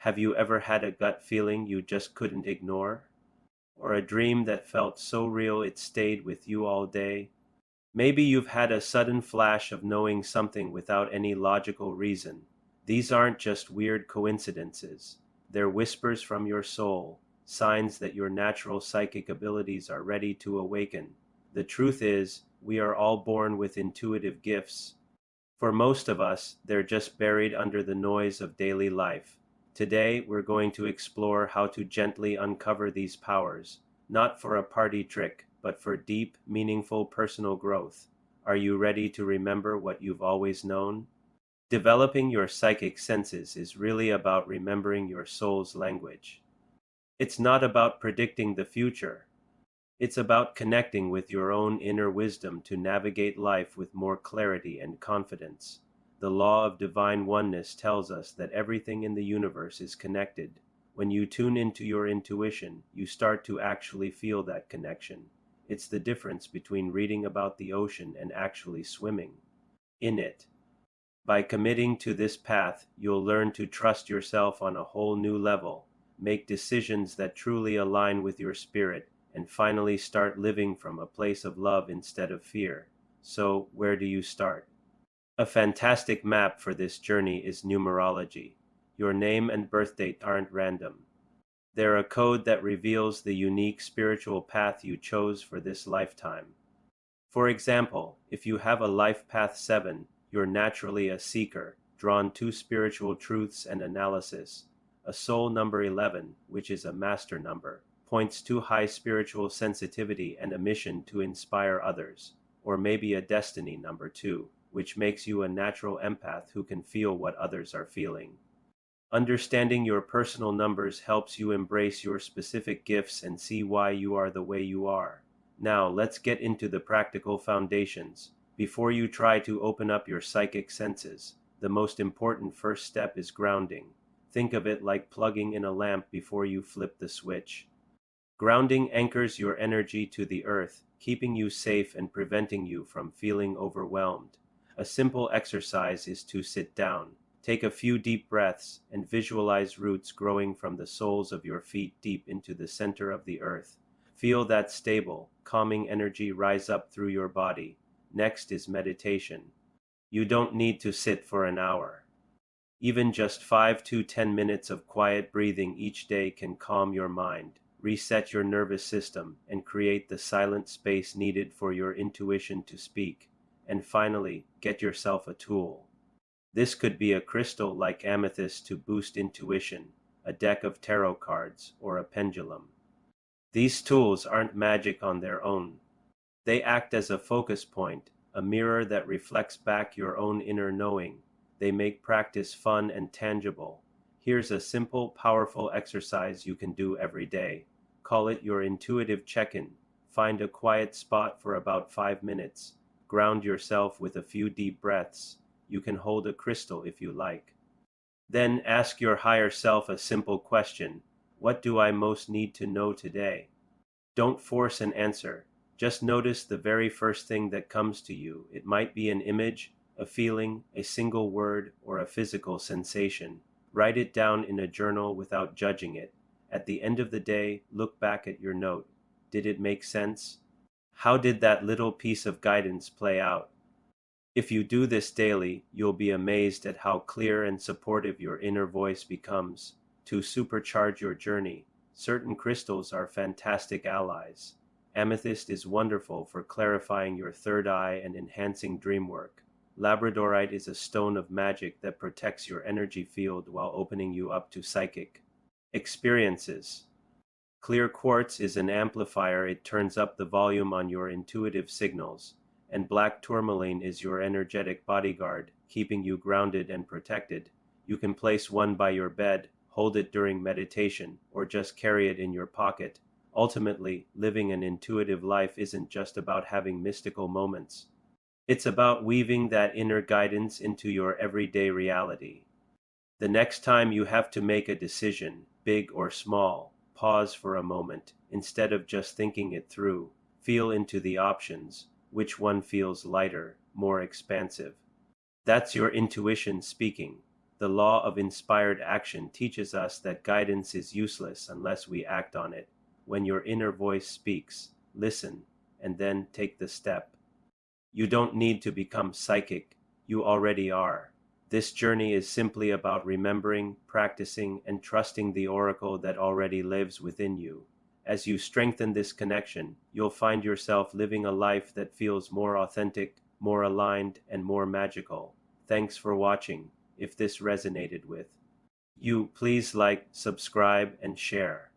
Have you ever had a gut feeling you just couldn't ignore? Or a dream that felt so real it stayed with you all day? Maybe you've had a sudden flash of knowing something without any logical reason. These aren't just weird coincidences. They're whispers from your soul, signs that your natural psychic abilities are ready to awaken. The truth is, we are all born with intuitive gifts. For most of us, they're just buried under the noise of daily life. Today, we're going to explore how to gently uncover these powers, not for a party trick, but for deep, meaningful personal growth. Are you ready to remember what you've always known? Developing your psychic senses is really about remembering your soul's language. It's not about predicting the future. It's about connecting with your own inner wisdom to navigate life with more clarity and confidence. The law of divine oneness tells us that everything in the universe is connected. When you tune into your intuition, you start to actually feel that connection. It's the difference between reading about the ocean and actually swimming in it. By committing to this path, you'll learn to trust yourself on a whole new level, make decisions that truly align with your spirit, and finally start living from a place of love instead of fear. So, where do you start? A fantastic map for this journey is numerology. Your name and birth date aren't random. They're a code that reveals the unique spiritual path you chose for this lifetime. For example, if you have a life path 7, you're naturally a seeker, drawn to spiritual truths and analysis. A soul number 11, which is a master number, points to high spiritual sensitivity and a mission to inspire others. Or maybe a destiny number 2, which makes you a natural empath who can feel what others are feeling. Understanding your personal numbers helps you embrace your specific gifts and see why you are the way you are. Now, let's get into the practical foundations. Before you try to open up your psychic senses, the most important first step is grounding. Think of it like plugging in a lamp before you flip the switch. Grounding anchors your energy to the earth, keeping you safe and preventing you from feeling overwhelmed. A simple exercise is to sit down, take a few deep breaths, and visualize roots growing from the soles of your feet deep into the center of the earth. Feel that stable, calming energy rise up through your body. Next is meditation. You don't need to sit for an hour. Even just 5 to 10 minutes of quiet breathing each day can calm your mind, reset your nervous system, and create the silent space needed for your intuition to speak. And finally, get yourself a tool. This could be a crystal like amethyst to boost intuition, a deck of tarot cards, or a pendulum. These tools aren't magic on their own. They act as a focus point, a mirror that reflects back your own inner knowing. They make practice fun and tangible. Here's a simple, powerful exercise you can do every day. Call it your intuitive check-in. Find a quiet spot for about 5 minutes. Ground yourself with a few deep breaths. You can hold a crystal if you like. Then ask your higher self a simple question. What do I most need to know today? Don't force an answer. Just notice the very first thing that comes to you. It might be an image, a feeling, a single word, or a physical sensation. Write it down in a journal without judging it. At the end of the day, look back at your note. Did it make sense? How did that little piece of guidance play out? If you do this daily, you'll be amazed at how clear and supportive your inner voice becomes. To supercharge your journey, certain crystals are fantastic allies. Amethyst is wonderful for clarifying your third eye and enhancing dream work. Labradorite is a stone of magic that protects your energy field while opening you up to psychic experiences. Clear quartz is an amplifier. It turns up the volume on your intuitive signals. And black tourmaline is your energetic bodyguard, keeping you grounded and protected. You can place one by your bed, hold it during meditation, or just carry it in your pocket. Ultimately, living an intuitive life isn't just about having mystical moments. It's about weaving that inner guidance into your everyday reality. The next time you have to make a decision, big or small, pause for a moment. Instead of just thinking it through, feel into the options. Which one feels lighter, more expansive? That's your intuition speaking. The law of inspired action teaches us that guidance is useless unless we act on it. When your inner voice speaks, listen, and then take the step. You don't need to become psychic, you already are. This journey is simply about remembering, practicing, and trusting the oracle that already lives within you. As you strengthen this connection, you'll find yourself living a life that feels more authentic, more aligned, and more magical. Thanks for watching. If this resonated with you, please like, subscribe, and share.